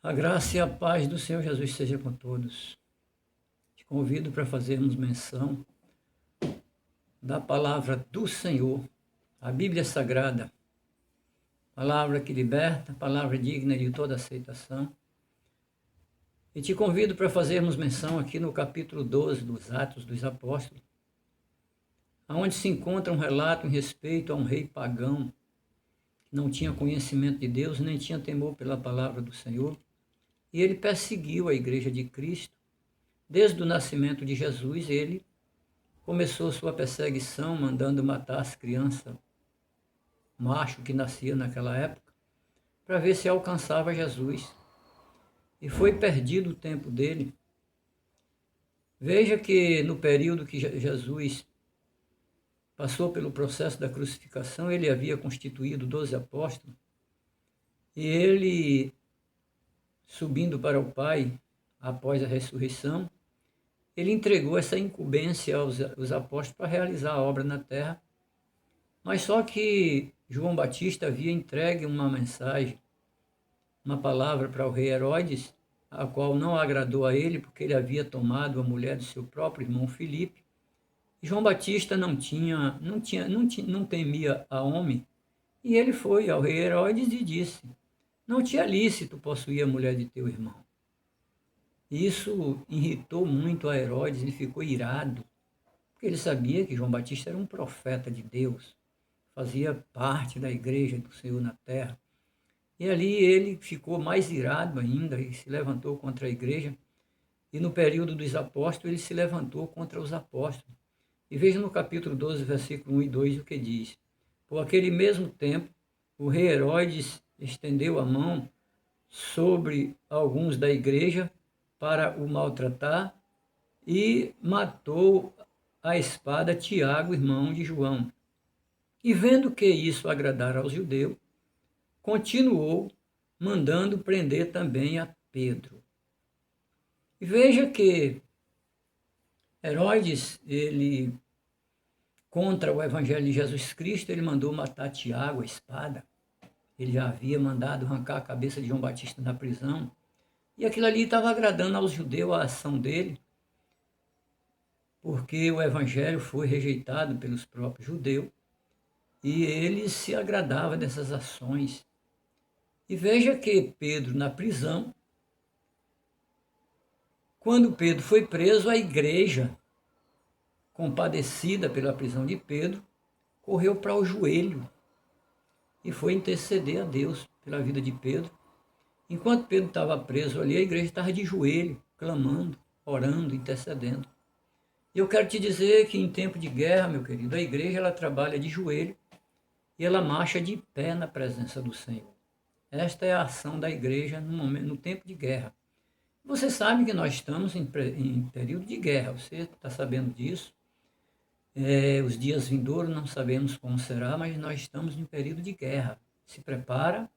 A graça e a paz do Senhor Jesus seja com todos. Te convido para fazermos menção da palavra do Senhor, a Bíblia Sagrada, palavra que liberta, palavra digna de toda aceitação. E te convido para fazermos menção aqui no capítulo 12 dos Atos dos Apóstolos, onde se encontra um relato em respeito a um rei pagão, que não tinha conhecimento de Deus, nem tinha temor pela palavra do Senhor, e ele perseguiu a igreja de Cristo. Desde o nascimento de Jesus, ele começou sua perseguição, mandando matar as crianças, macho que nascia naquela época, para ver se alcançava Jesus. E foi perdido o tempo dele. Veja que no período que Jesus passou pelo processo da crucificação, ele havia constituído 12 apóstolos, e ele, subindo para o Pai, após a ressurreição, ele entregou essa incumbência aos apóstolos para realizar a obra na terra, mas só que João Batista havia entregue uma mensagem, uma palavra para o rei Herodes, a qual não agradou a ele, porque ele havia tomado a mulher do seu próprio irmão Filipe. E João Batista não temia a homem, e ele foi ao rei Herodes e disse: não te é lícito possuir a mulher de teu irmão. Isso irritou muito a Herodes, ele ficou irado, porque ele sabia que João Batista era um profeta de Deus, fazia parte da igreja do Senhor na terra. E ali ele ficou mais irado ainda e se levantou contra a igreja. E no período dos apóstolos, ele se levantou contra os apóstolos. E veja no capítulo 12, versículo 1 e 2 o que diz: por aquele mesmo tempo, o rei Herodes estendeu a mão sobre alguns da igreja para o maltratar e matou a espada Tiago, irmão de João. E vendo que isso agradara aos judeus, continuou mandando prender também a Pedro. E veja que Herodes, ele, contra o evangelho de Jesus Cristo, ele mandou matar Tiago, a espada. Ele já havia mandado arrancar a cabeça de João Batista na prisão. E aquilo ali estava agradando aos judeus, a ação dele, porque o evangelho foi rejeitado pelos próprios judeus e ele se agradava dessas ações. E veja que Pedro, na prisão, quando Pedro foi preso, a igreja, compadecida pela prisão de Pedro, correu para o joelho e foi interceder a Deus pela vida de Pedro. Enquanto Pedro estava preso ali, a igreja estava de joelho, clamando, orando, intercedendo. E eu quero te dizer que em tempo de guerra, meu querido, a igreja ela trabalha de joelho e ela marcha de pé na presença do Senhor. Esta é a ação da igreja no tempo de guerra. Você sabe que nós estamos em período de guerra, você está sabendo disso. Os dias vindouros não sabemos como será, mas nós estamos em período de guerra. Se prepara,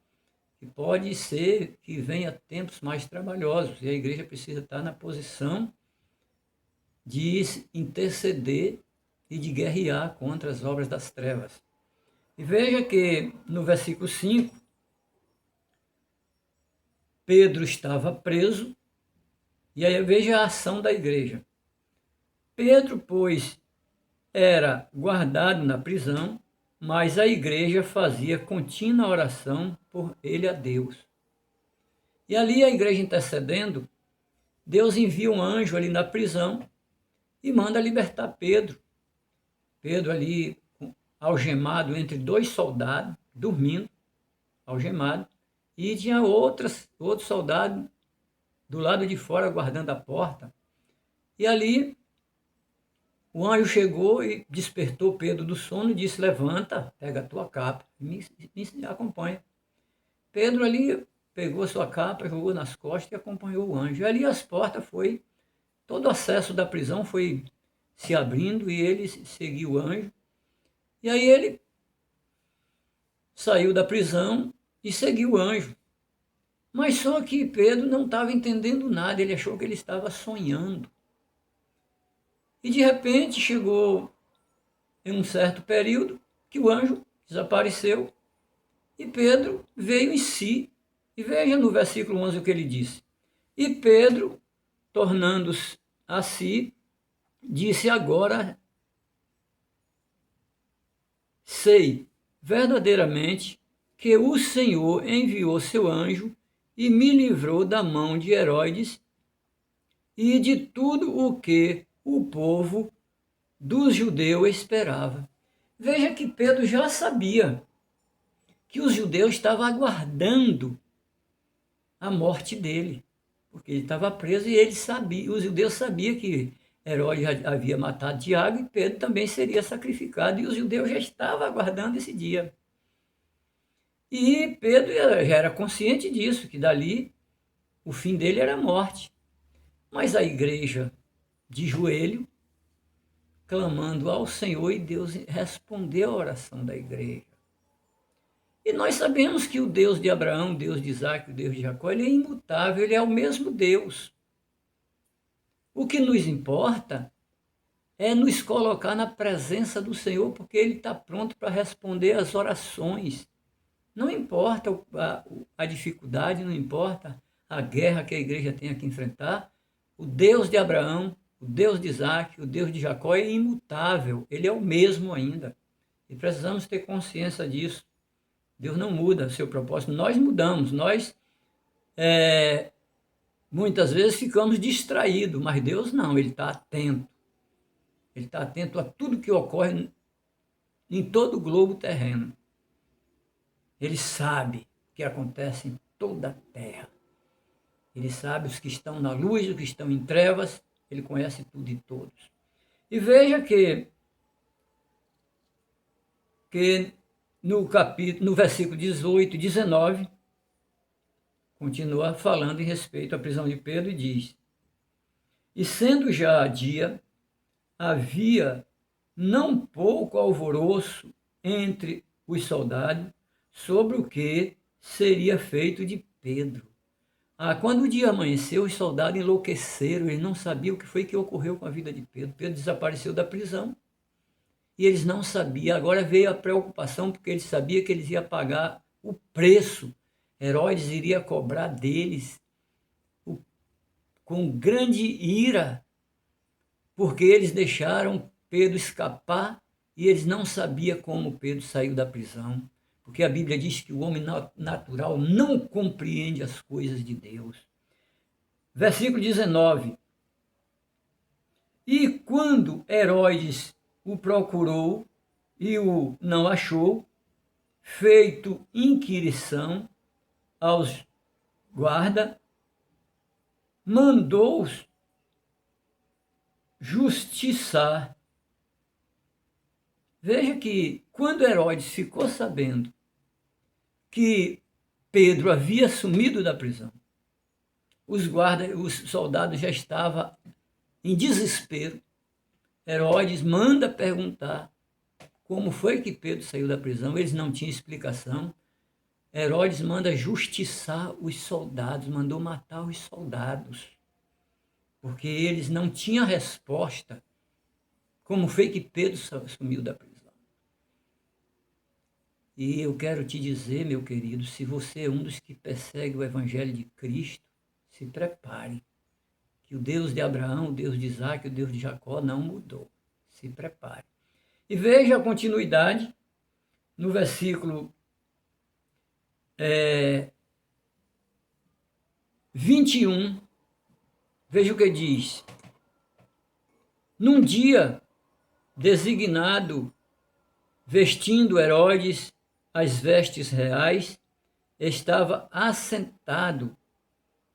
que pode ser que venha tempos mais trabalhosos, e a igreja precisa estar na posição de interceder e de guerrear contra as obras das trevas. E veja que no versículo 5, Pedro estava preso, e aí veja a ação da igreja. Pedro, pois, era guardado na prisão, mas a igreja fazia contínua oração por ele a Deus. E ali a igreja intercedendo, Deus envia um anjo ali na prisão e manda libertar Pedro. Pedro ali algemado entre dois soldados, dormindo, algemado, e tinha outros soldados do lado de fora guardando a porta. E ali o anjo chegou e despertou Pedro do sono e disse: levanta, pega a tua capa e me acompanha. Pedro ali pegou a sua capa, jogou nas costas e acompanhou o anjo. E ali as portas todo o acesso da prisão foi se abrindo e ele seguiu o anjo. E aí ele saiu da prisão e seguiu o anjo. Mas só que Pedro não estava entendendo nada, ele achou que ele estava sonhando. E de repente chegou em um certo período que o anjo desapareceu e Pedro veio em si E veja no versículo 11 o que ele disse. E Pedro, tornando-se a si, disse: agora sei verdadeiramente que o Senhor enviou seu anjo e me livrou da mão de Herodes e de tudo o que o povo dos judeus esperava. Veja que Pedro já sabia que os judeus estavam aguardando a morte dele, porque ele estava preso e ele sabia, os judeus sabiam que Herodes já havia matado Tiago e Pedro também seria sacrificado, e os judeus já estavam aguardando esse dia. E Pedro já era consciente disso, que dali o fim dele era a morte. Mas a igreja, de joelho, clamando ao Senhor, e Deus respondeu a oração da igreja. E nós sabemos que o Deus de Abraão, o Deus de Isaac, o Deus de Jacó, ele é imutável, ele é o mesmo Deus. O que nos importa é nos colocar na presença do Senhor, porque ele está pronto para responder às orações. Não importa a dificuldade, não importa a guerra que a igreja tenha que enfrentar, o Deus de Abraão, o Deus de Isaac, o Deus de Jacó é imutável, ele é o mesmo ainda. E precisamos ter consciência disso. Deus não muda o seu propósito, nós mudamos, nós muitas vezes ficamos distraídos, mas Deus não, ele está atento. Ele está atento a tudo que ocorre em todo o globo terreno. Ele sabe o que acontece em toda a terra. Ele sabe os que estão na luz, os que estão em trevas, ele conhece tudo e todos. E veja que no versículo 18 e 19, continua falando em respeito à prisão de Pedro e diz: e sendo já dia, havia não pouco alvoroço entre os soldados sobre o que seria feito de Pedro. Quando o dia amanheceu, os soldados enlouqueceram, eles não sabiam o que foi que ocorreu com a vida de Pedro. Pedro desapareceu da prisão e eles não sabiam. Agora veio a preocupação, porque eles sabiam que eles iam pagar o preço. Herodes iria cobrar deles com grande ira, porque eles deixaram Pedro escapar e eles não sabiam como Pedro saiu da prisão. Porque a Bíblia diz que o homem natural não compreende as coisas de Deus. Versículo 19. E quando Herodes o procurou e o não achou, feito inquirição aos guardas, mandou-os justiçar. Veja que quando Herodes ficou sabendo que Pedro havia sumido da prisão, os soldados já estavam em desespero. Herodes manda perguntar como foi que Pedro saiu da prisão, eles não tinham explicação. Herodes manda justiçar os soldados, mandou matar os soldados, porque eles não tinham resposta como foi que Pedro sumiu da prisão. E eu quero te dizer, meu querido, se você é um dos que persegue o Evangelho de Cristo, se prepare, que o Deus de Abraão, o Deus de Isaac, o Deus de Jacó não mudou. Se prepare. E veja a continuidade no versículo 21. Veja o que diz. Num dia designado, vestindo Herodes as vestes reais, estava assentado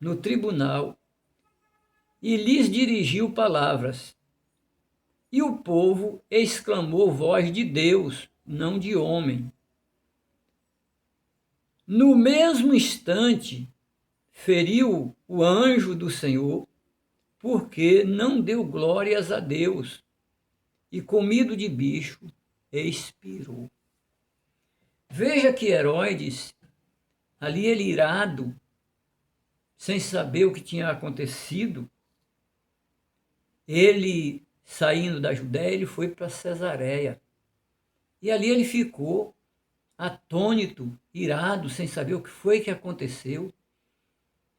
no tribunal e lhes dirigiu palavras. E o povo exclamou voz de Deus, não de homem. No mesmo instante, feriu o anjo do Senhor, porque não deu glórias a Deus, e comido de bicho, expirou. Veja que Herodes, ali ele irado, sem saber o que tinha acontecido, ele, saindo da Judéia, ele foi para Cesareia. E ali ele ficou atônito, irado, sem saber o que foi que aconteceu.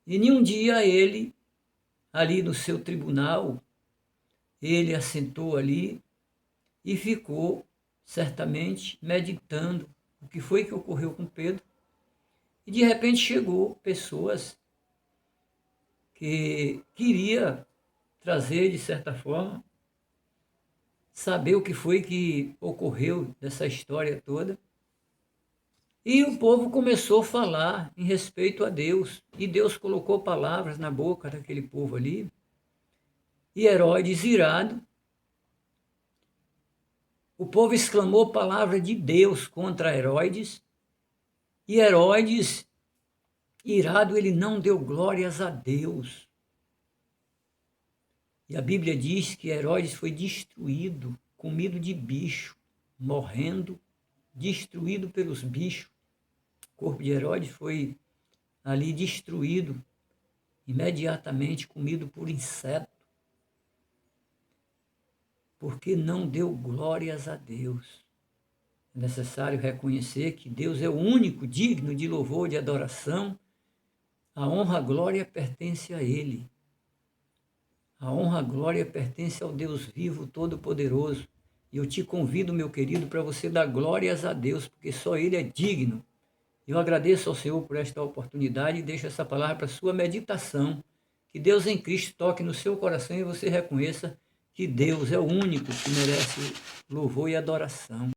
E nenhum dia ele, ali no seu tribunal, ele assentou ali e ficou, certamente, meditando o que foi que ocorreu com Pedro. E de repente chegou pessoas que queria trazer, de certa forma, saber o que foi que ocorreu dessa história toda. E o povo começou a falar em respeito a Deus. E Deus colocou palavras na boca daquele povo ali. E Herodes, irado, o povo exclamou palavra de Deus contra Herodes. E Herodes, irado, ele não deu glórias a Deus. E a Bíblia diz que Herodes foi destruído, comido de bicho, morrendo, destruído pelos bichos. O corpo de Herodes foi ali destruído, imediatamente comido por inseto, porque não deu glórias a Deus. É necessário reconhecer que Deus é o único digno de louvor, de adoração. A honra, a glória pertence a Ele. A honra, a glória pertence ao Deus vivo, todo-poderoso. E eu te convido, meu querido, para você dar glórias a Deus, porque só Ele é digno. Eu agradeço ao Senhor por esta oportunidade e deixo essa palavra para sua meditação. Que Deus em Cristo toque no seu coração e você reconheça que Deus é o único que merece louvor e adoração.